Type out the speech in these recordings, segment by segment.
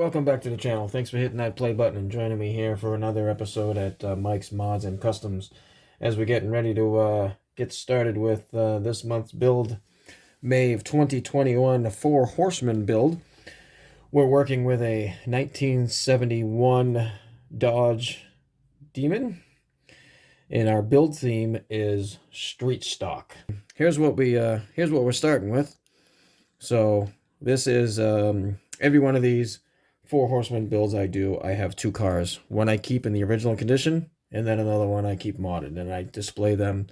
welcome back to the channel. Thanks for hitting that play button and joining me here for another episode at Mike's Mods and Customs as we're getting ready to get started with this month's build, May of 2021 Four-Horseman build. We're working with a 1971 Dodge Demon, and our build theme is street stock. Here's what we're starting with. So this is every one of these Four-Horseman builds I do, I have two cars. One I keep in the original condition, and then another one I keep modded, and I display them,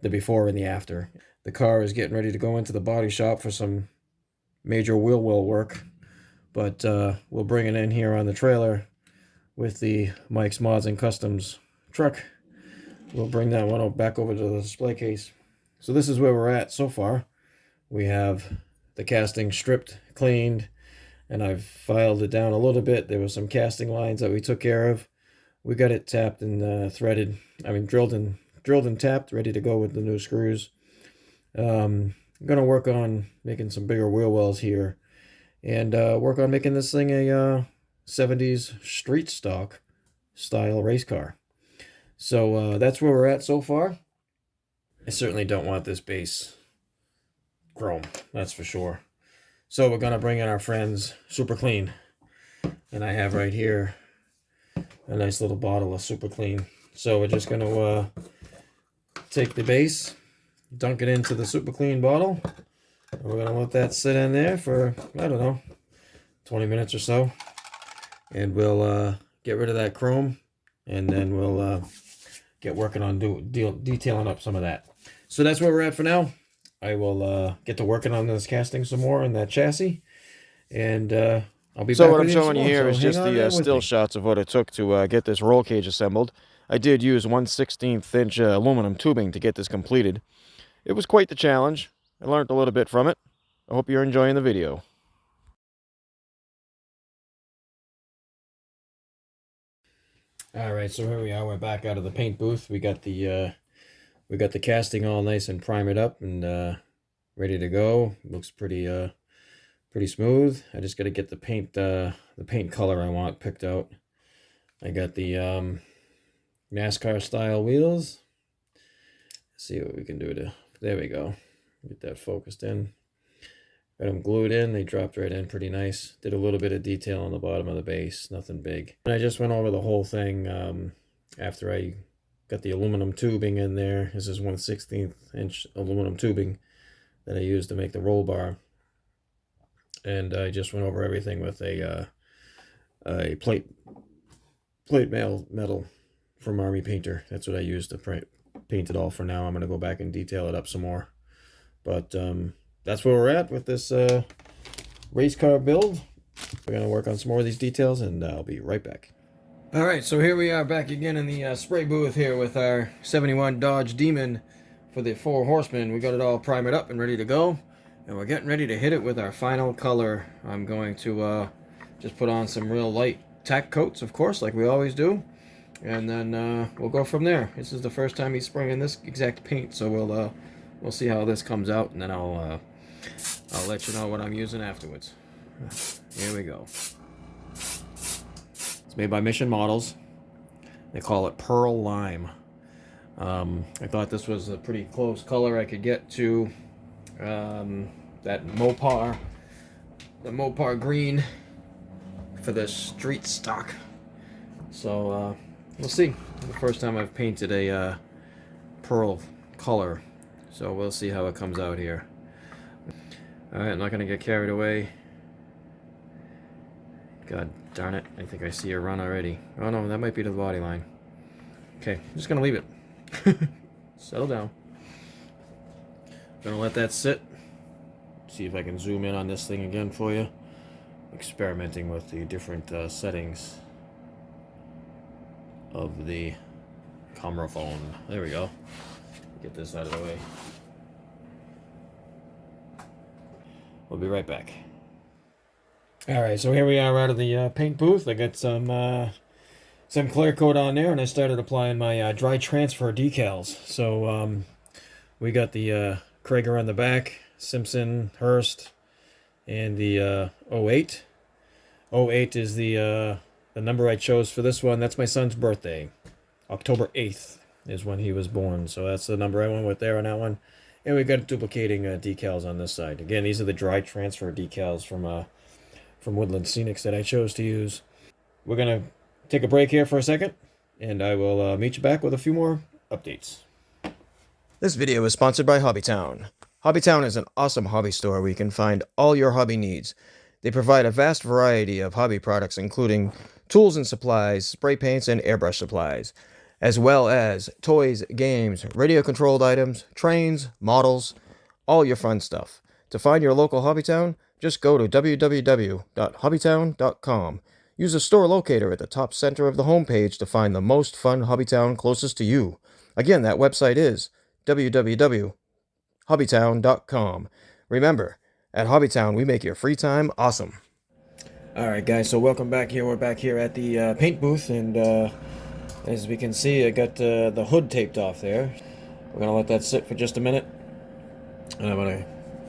the before and the after. The car is getting ready to go into the body shop for some major wheel well work, but we'll bring it in here on the trailer with the Mike's Mods and Customs truck. We'll bring that one back over to the display case. So this is where we're at so far. We have the casting stripped, cleaned, and I've filed it down a little bit. There were some casting lines that we took care of. We got it tapped and threaded. I mean, drilled and tapped, ready to go with the new screws. I'm gonna work on making some bigger wheel wells here, and work on making this thing a 70s street stock style race car. So that's where we're at so far. I certainly don't want this base chrome, that's for sure. So we're gonna bring in our friends Super Clean, and I have right here a nice little bottle of Super Clean. So we're just gonna take the base, dunk it into the Super Clean bottle, and we're gonna let that sit in there for, I don't know, 20 minutes or so, and we'll get rid of that chrome, and then we'll get working on detailing up some of that. So that's where we're at for now. I will get to working on this casting some more in that chassis, and I'll be back. So what I'm showing you here is just the still shots of what it took to get this roll cage assembled. I did use 1/16 inch aluminum tubing to get this completed. It was quite the challenge. I learned a little bit from it. I hope you're enjoying the video. All right, so here we are. We're back out of the paint booth. We got the casting all nice and primered up and ready to go. Looks pretty smooth. I just got to get the paint color I want picked out. I got the NASCAR style wheels. Let's see what we can do to. There we go. Get that focused in. Got them glued in. They dropped right in pretty nice. Did a little bit of detail on the bottom of the base. Nothing big. And I just went over the whole thing after I got the aluminum tubing in there. This is 1/16 inch aluminum tubing that I used to make the roll bar. And I just went over everything with a plate metal from Army Painter. That's what I used to paint it all for now. I'm going to go back and detail it up some more. But that's where we're at with this race car build. We're going to work on some more of these details, and I'll be right back. All right, so here we are back again in the spray booth here with our 71 Dodge Demon for the Four-Horseman. We got it all primered up and ready to go, and we're getting ready to hit it with our final color. I'm going to just put on some real light tack coats, of course, like we always do, and then we'll go from there. This is the first time he's spraying this exact paint, so we'll see how this comes out, and then I'll let you know what I'm using afterwards. Here we go. It's made by Mission Models. They call it Pearl Lime. I thought this was a pretty close color I could get to that Mopar, the Mopar green for the street stock. So we'll see. The first time I've painted a pearl color, so we'll see how it comes out here. All right, I'm not gonna get carried away. God darn it, I think I see a run already. Oh no, that might be to the body line. Okay, I'm just gonna leave it. Settle down. Gonna let that sit. See if I can zoom in on this thing again for you. Experimenting with the different settings of the camera phone. There we go. Get this out of the way. We'll be right back. Alright, so here we are out of the paint booth. I got some clear coat on there, and I started applying my dry transfer decals. So we got the Krager on the back, Simpson, Hurst, and the 08. 08 is the number I chose for this one. That's my son's birthday. October 8th is when he was born. So that's the number I went with there on that one. And we got duplicating decals on this side. Again, these are the dry transfer decals from Woodland Scenics that I chose to use. We're going to take a break here for a second, and I will meet you back with a few more updates. This video is sponsored by Hobbytown. Hobbytown is an awesome hobby store where you can find all your hobby needs. They provide a vast variety of hobby products, including tools and supplies, spray paints, and airbrush supplies, as well as toys, games, radio-controlled items, trains, models, all your fun stuff. To find your local Hobbytown, just go to www.hobbytown.com. Use the store locator at the top center of the homepage to find the most fun Hobbytown closest to you. Again, that website is www.hobbytown.com. Remember, at Hobbytown, we make your free time awesome. Alright guys, so welcome back here. We're back here at the paint booth, and as we can see, I got the hood taped off there. We're going to let that sit for just a minute. And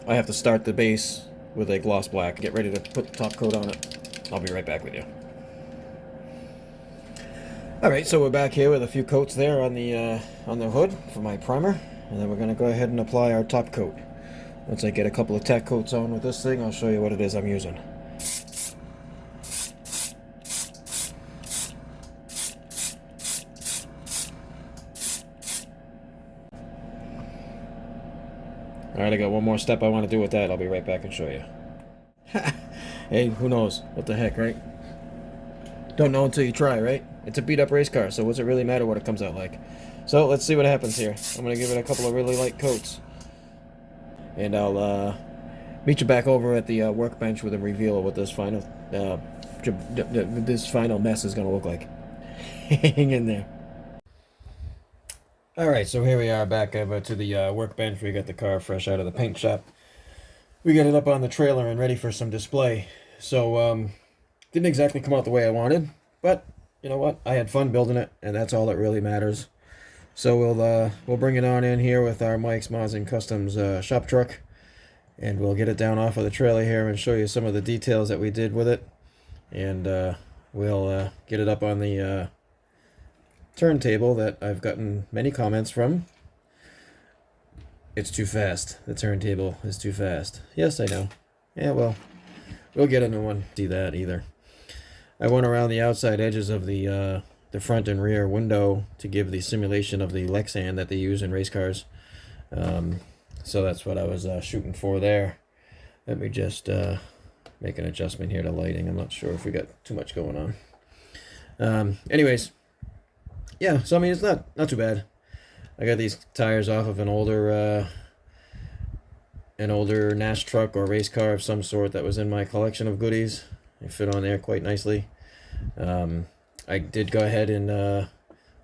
I have to start the base with a gloss black. Get ready to put the top coat on it. I'll be right back with you. Alright, so we're back here with a few coats there on the hood for my primer. And then we're going to go ahead and apply our top coat. Once I get a couple of tack coats on with this thing, I'll show you what it is I'm using. Alright, I got one more step I want to do with that. I'll be right back and show you. Hey, who knows? What the heck, right? Don't know until you try, right? It's a beat-up race car, so what's it really matter what it comes out like? So, let's see what happens here. I'm going to give it a couple of really light coats. And I'll meet you back over at the workbench with a reveal of what this final mess is going to look like. Hang in there. Alright, so here we are back over to the workbench. We got the car fresh out of the paint shop. We got it up on the trailer and ready for some display. So, didn't exactly come out the way I wanted, but you know what? I had fun building it, and that's all that really matters. So we'll bring it on in here with our Mike's Mods and Customs shop truck, and we'll get it down off of the trailer here and show you some of the details that we did with it, and we'll get it up on the turntable that I've gotten many comments from. It's too fast. The turntable is too fast. Yes, I know. Yeah, well, we'll get a new one. See that either. I went around the outside edges of the front and rear window to give the simulation of the Lexan that they use in race cars. So that's what I was shooting for there. Let me just make an adjustment here to lighting. I'm not sure if we got too much going on. Anyways, yeah, so I mean, it's not too bad. I got these tires off of an older Nash truck or race car of some sort that was in my collection of goodies. They fit on there quite nicely. I did go ahead and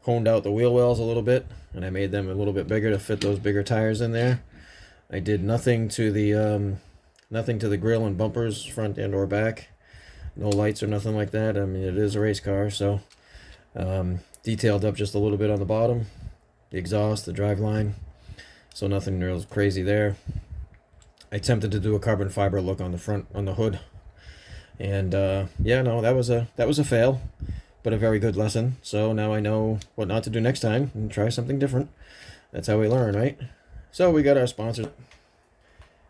honed out the wheel wells a little bit, and I made them a little bit bigger to fit those bigger tires in there. I did nothing to the grill and bumpers, front and or back. No lights or nothing like that. I mean, it is a race car, so detailed up just a little bit on the bottom, the exhaust, the driveline, so nothing real crazy there. I attempted to do a carbon fiber look on the front, on the hood, and yeah, no, that was a fail, but a very good lesson. So now I know what not to do next time and try something different. That's how we learn, right? So we got our sponsors,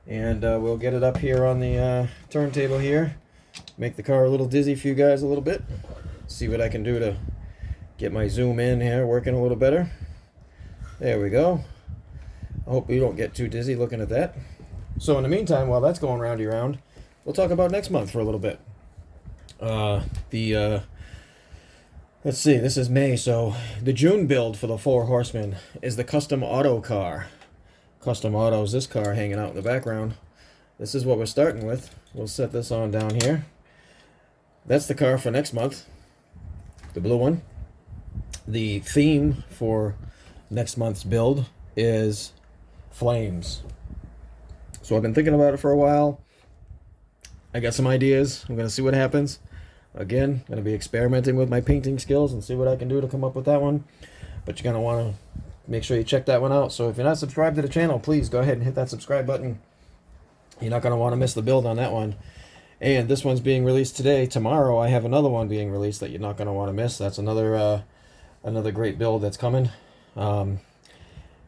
and we'll get it up here on the turntable here, make the car a little dizzy for you guys a little bit, see what I can do to get my zoom in here working a little better. There we go. I hope you don't get too dizzy looking at that. So in the meantime, while that's going roundy round, we'll talk about next month for a little bit. Let's see, this is May, so the June build for the Fourhorseman is the Custom Auto car. Custom Auto's this car hanging out in the background. This is what we're starting with. We'll set this on down here. That's the car for next month, the blue one. The theme for next month's build is flames. So I've been thinking about it for a while. I got some ideas. I'm going to see what happens. Again, going to be experimenting with my painting skills and see what I can do to come up with that one. But you're going to want to make sure you check that one out. So if you're not subscribed to the channel, please go ahead and hit that subscribe button. You're not going to want to miss the build on that one. And this one's being released today. Tomorrow I have another one being released that you're not going to want to miss. That's another great build that's coming. And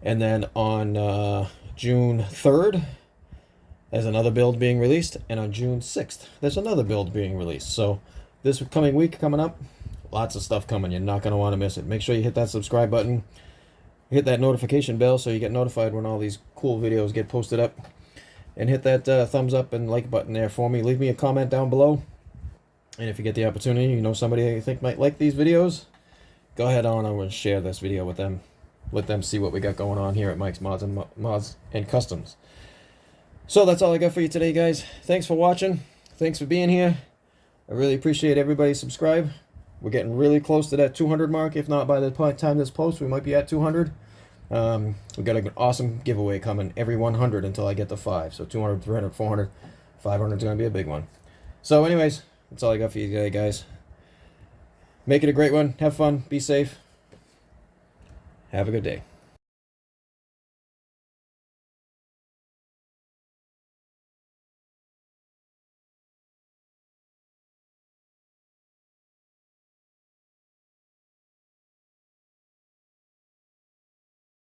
then on June 3rd, there's another build being released. And on June 6th, there's another build being released. So this coming week coming up, lots of stuff coming. You're not going to want to miss it. Make sure you hit that subscribe button. Hit that notification bell so you get notified when all these cool videos get posted up. And hit that thumbs up and like button there for me. Leave me a comment down below. And if you get the opportunity, you know somebody you think might like these videos, go ahead on over and share this video with them. Let them see what we got going on here at Mike's Mods and Customs. So that's all I got for you today, guys. Thanks for watching. Thanks for being here. I really appreciate everybody subscribe. We're getting really close to that 200 mark. If not by the time this post, we might be at 200. We got an awesome giveaway coming every 100 until I get to 5. So 200, 300, 400, 500 is going to be a big one. So anyways, that's all I got for you today, guys. Make it a great one. Have fun. Be safe. Have a good day.